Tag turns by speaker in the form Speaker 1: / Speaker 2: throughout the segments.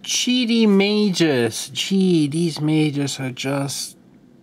Speaker 1: Cheaty mages. Gee, these mages are just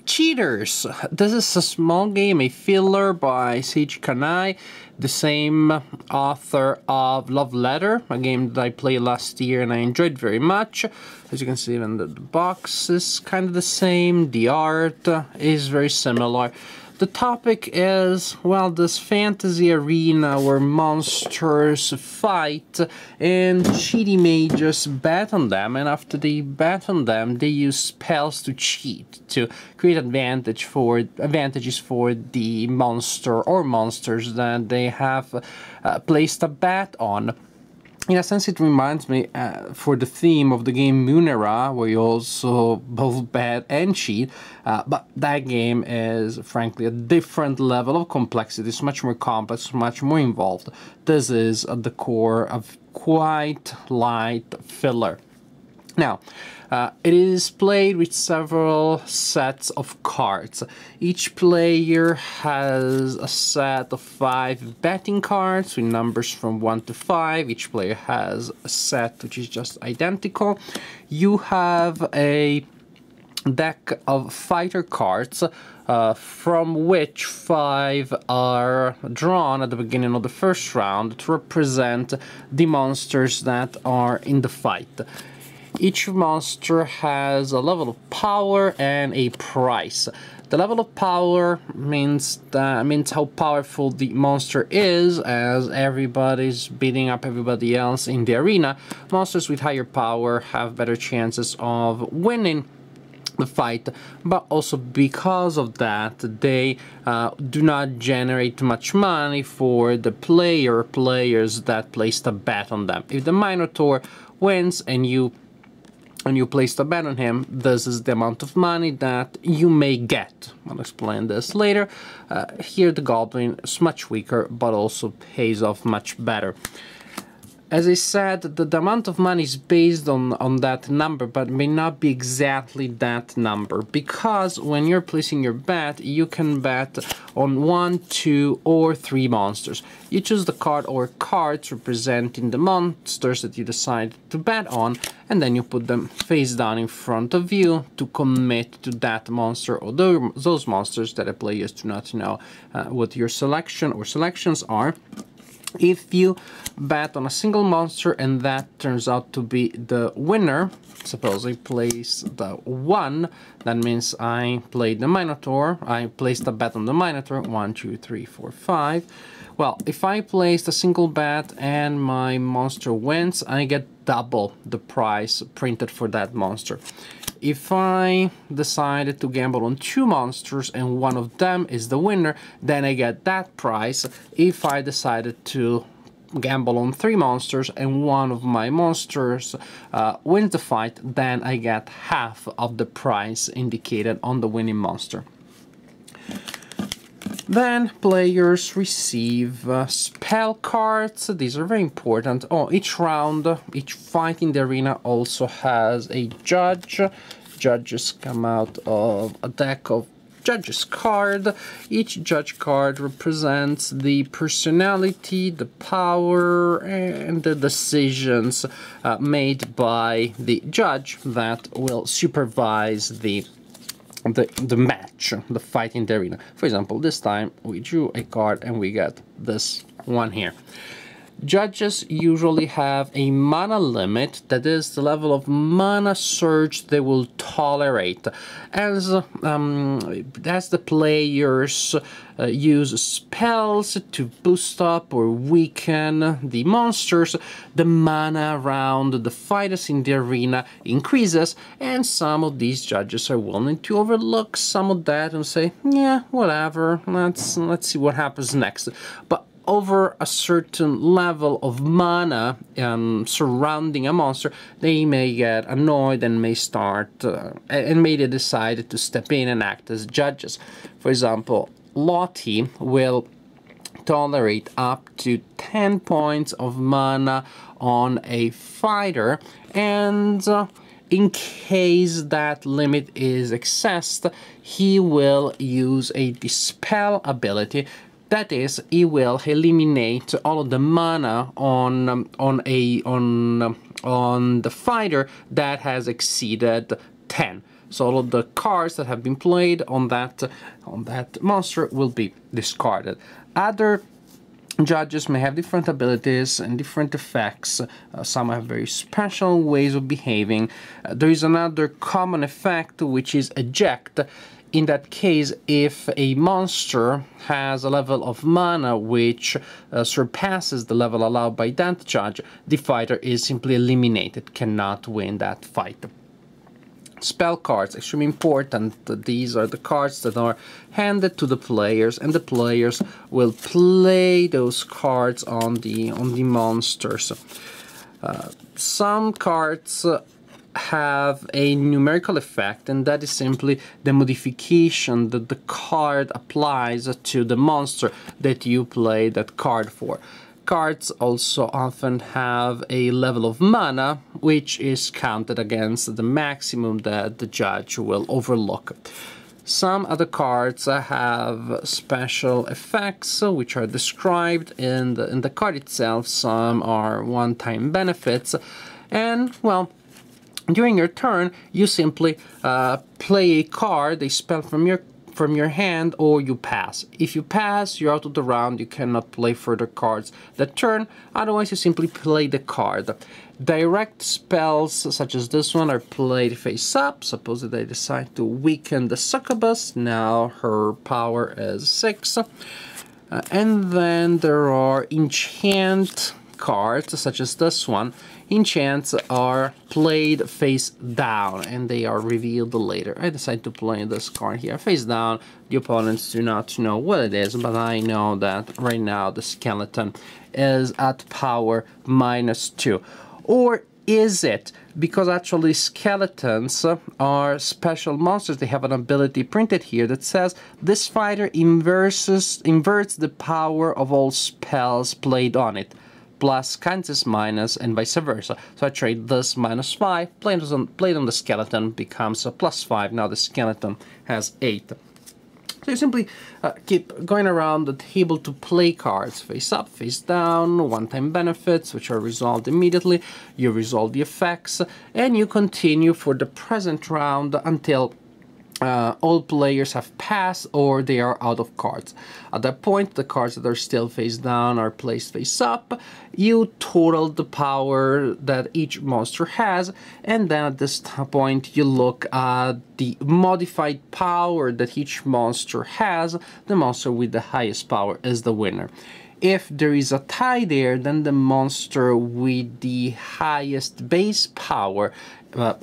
Speaker 1: cheaters. This is a small game, a filler by Cheaty, the same author of Love Letter, a game that I played last year and I enjoyed very much. As you can see, even the box is kind of the same, the art is very similar. The topic is, well, this fantasy arena where monsters fight and cheaty mages bet on them, and after they bet on them, they use spells to cheat, to create advantages for the monster or monsters that they have placed a bet on. In a sense, it reminds me, for the theme of the game Munera, where you also both bet and cheat, but that game is, frankly, a different level of complexity. It's much more complex, much more involved. This is at the core of quite light filler. Now, it is played with several sets of cards. Each player has a set of 5 betting cards with numbers from 1 to 5. Each player has a set which is just identical. You have a deck of fighter cards, from which 5 are drawn at the beginning of the first round to represent the monsters that are in the fight. Each monster has a level of power and a price. The level of power means how powerful the monster is, as everybody's beating up everybody else in the arena. Monsters with higher power have better chances of winning the fight, but also because of that, they do not generate much money for the players that placed a bet on them. If the Minotaur wins and you placed a bet on him, this is the amount of money that you may get. I'll explain this later. Here the Goblin is much weaker, but also pays off much better. As I said, the amount of money is based on that number, but may not be exactly that number, because when you're placing your bet, you can bet on 1, 2, or 3 monsters. You choose the card or cards representing the monsters that you decide to bet on, and then you put them face down in front of you to commit to that monster or those monsters that the players do not know what your selection or selections are. If you bet on a single monster and that turns out to be the winner, suppose I place the 1, that means I played the Minotaur, I placed a bet on the Minotaur, 1, 2, 3, 4, 5. Well, if I placed a single bet and my monster wins, I get double the price printed for that monster. If I decided to gamble on 2 monsters and one of them is the winner, then I get that price. If I decided to gamble on 3 monsters and one of my monsters wins the fight, then I get half of the price indicated on the winning monster. Then players receive spell cards. These are very important. Each round, each fight in the arena also has a judge. Judges come out of a deck of judges card. Each judge card represents the personality, the power, and the decisions made by the judge that will supervise the match, the fight in the arena. For example, this time we drew a card and we got this one here. Judges usually have a mana limit, that is the level of mana surge they will tolerate. As the players use spells to boost up or weaken the monsters, the mana around the fighters in the arena increases, and some of these judges are willing to overlook some of that and say, yeah, whatever, let's see what happens next. But over a certain level of mana surrounding a monster, they may get annoyed and may decide to step in and act as judges. For example, Lottie will tolerate up to 10 points of mana on a fighter, and in case that limit is excessed, he will use a Dispel ability. That is, he will eliminate all of the mana on on the fighter that has exceeded 10. So all of the cards that have been played on that monster will be discarded. Other judges may have different abilities and different effects. Some have very special ways of behaving. There is another common effect, which is eject. In that case, if a monster has a level of mana which surpasses the level allowed by that judge, the fighter is simply eliminated, cannot win that fight. Spell cards, extremely important. These are the cards that are handed to the players, and the players will play those cards on the monsters. Some cards have a numerical effect, and that is simply the modification that the card applies to the monster that you play that card for. Cards also often have a level of mana, which is counted against the maximum that the judge will overlook. Some other cards have special effects, which are described in the card itself. Some are one-time benefits, and, well, during your turn, you simply play a card, a spell from your hand, or you pass. If you pass, you're out of the round, you cannot play further cards that turn, otherwise you simply play the card. Direct spells, such as this one, are played face up. Suppose that I decide to weaken the succubus, now her power is 6. And then there are enchant cards, such as this one. Enchants are played face down, and they are revealed later. I decide to play this card here face down. The opponents do not know what it is, but I know that right now the skeleton is at power -2. Or is it? Because actually skeletons are special monsters. They have an ability printed here that says this fighter inverts the power of all spells played on it. Plus Kansas minus, and vice versa. So I trade this -5, played on the skeleton, becomes a +5. Now the skeleton has 8. So you simply keep going around the table to play cards face up, face down, one-time benefits, which are resolved immediately. You resolve the effects, and you continue for the present round until all players have passed or they are out of cards. At that point, the cards that are still face down are placed face up. You total the power that each monster has, and then at this point you look at the modified power that each monster has. The monster with the highest power is the winner. If there is a tie there, then the monster with the highest base power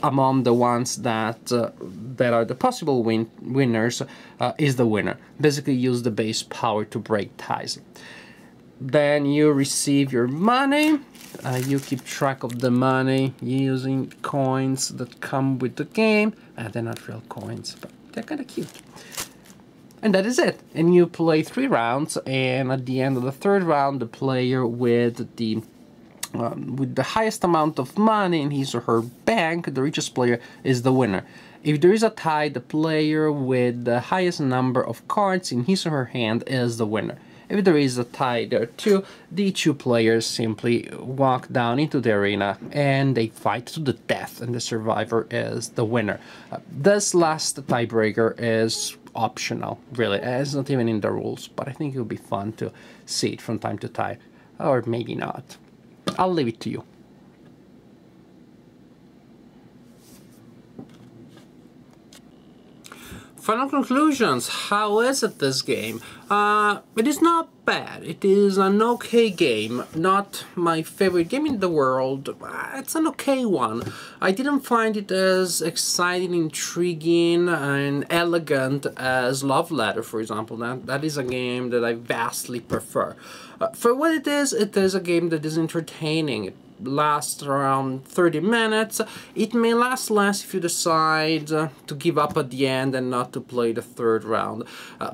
Speaker 1: among the ones that are the possible winners is the winner. Basically use the base power to break ties. Then you receive your money. You keep track of the money using coins that come with the game. They're not real coins, but they're kind of cute. And that is it. And you play 3 rounds, and at the end of the 3rd round, the player with the highest amount of money in his or her bank, the richest player, is the winner. If there is a tie, the player with the highest number of cards in his or her hand is the winner. If there is a tie there too, the 2 players simply walk down into the arena and they fight to the death, and the survivor is the winner. This last tiebreaker is optional, really. It's not even in the rules, but I think it would be fun to see it from time to time, or maybe not. I'll leave it to you. Final conclusions. How is it, this game? It is not bad. It is an okay game. Not my favorite game in the world. It's an okay one. I didn't find it as exciting, intriguing, and elegant as Love Letter, for example. That is a game that I vastly prefer. For what it is a game that is entertaining. It lasts around 30 minutes. It may last less if you decide to give up at the end and not to play the 3rd round.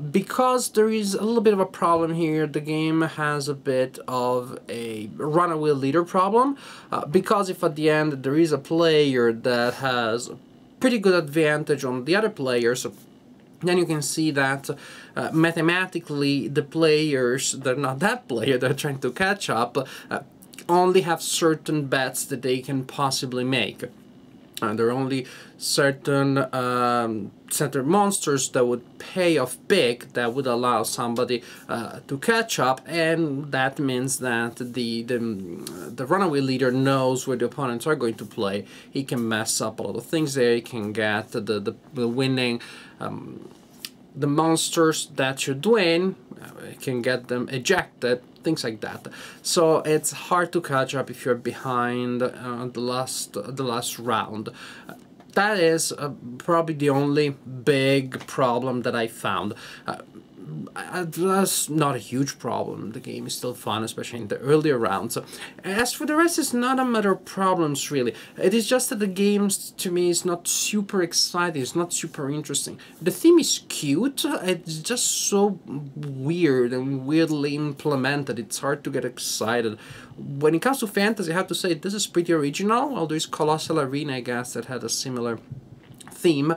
Speaker 1: Because there is a little bit of a problem here, the game has a bit of a runaway leader problem. Because if at the end there is a player that has pretty good advantage on the other players, then you can see that mathematically the players, they're not that player, they're trying to catch up, only have certain bets that they can possibly make. There are only certain center monsters that would pay off big, that would allow somebody to catch up, and that means that the runaway leader knows where the opponents are going to play. He can mess up a lot of things there. He can get the winning the monsters that should win, can get them ejected, things like that. So it's hard to catch up if you're behind the last round. That is probably the only big problem that I found. That's not a huge problem. The game is still fun, especially in the earlier rounds. As for the rest, it's not a matter of problems, really. It is just that the game, to me, is not super exciting. It's not super interesting. The theme is cute. It's just so weird and weirdly implemented. It's hard to get excited. When it comes to fantasy, I have to say this is pretty original. Well, there's Colossal Arena, I guess, that had a similar theme,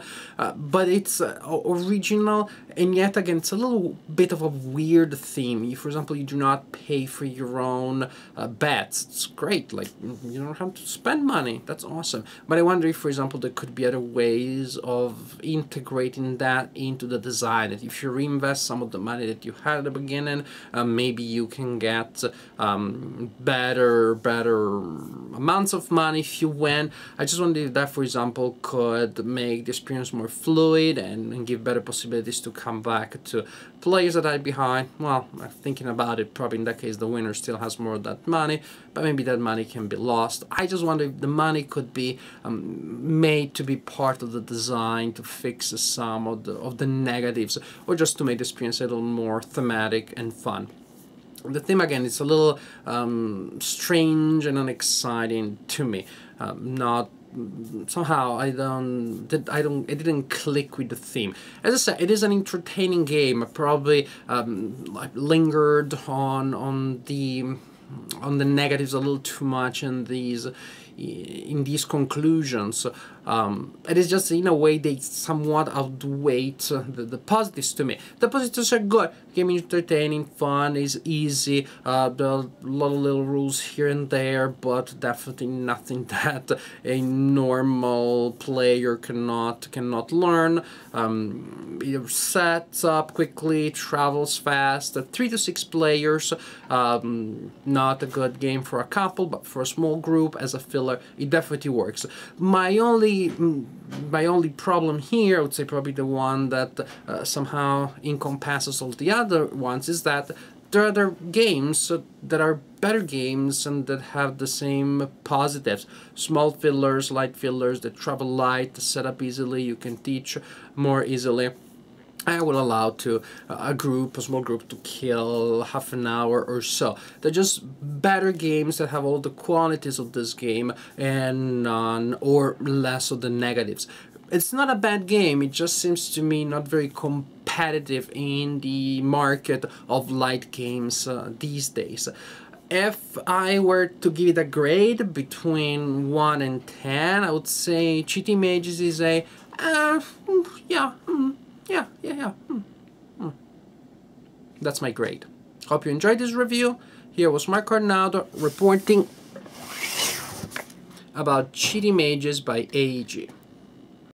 Speaker 1: but it's original, and yet again it's a little bit of a weird theme. For example, you do not pay for your own bets. It's great, like you don't have to spend money. That's awesome. But I wonder if, for example, there could be other ways of integrating that into the design. That if you reinvest some of the money that you had at the beginning, maybe you can get better amounts of money if you win. I just wonder if that, for example, could make the experience more fluid and give better possibilities to come back to players that are behind. Well, thinking about it, probably in that case the winner still has more of that money, but maybe that money can be lost. I just wonder if the money could be made to be part of the design to fix some of the negatives, or just to make the experience a little more thematic and fun. The theme, again, is a little strange and unexciting to me. Not somehow it didn't click with the theme. As I said, it is an entertaining game. I probably lingered on the negatives a little too much in these conclusions. It is just, in a way, they somewhat outweigh the positives to me. The positives are good. Game is entertaining, fun, is easy. There are a lot of little rules here and there, but definitely nothing that a normal player cannot learn. It sets up quickly, travels fast. 3 to 6 players, not a good game for a couple, but for a small group as a filler, it definitely works. My only problem here, I would say probably the one that somehow encompasses all the other ones, is that there are other games that are better games and that have the same positives. Small fillers, light fillers that travel light, set up easily, you can teach more easily. I will allow to a small group to kill half an hour or so. They're just better games that have all the qualities of this game and none or less of the negatives. It's not a bad game, it just seems to me not very competitive in the market of light games these days. If I were to give it a grade between 1 and 10, I would say Cheaty Mages is a yeah. That's my grade. Hope you enjoyed this review. Here was Mark Arnaldo reporting about Cheaty Mages by AEG.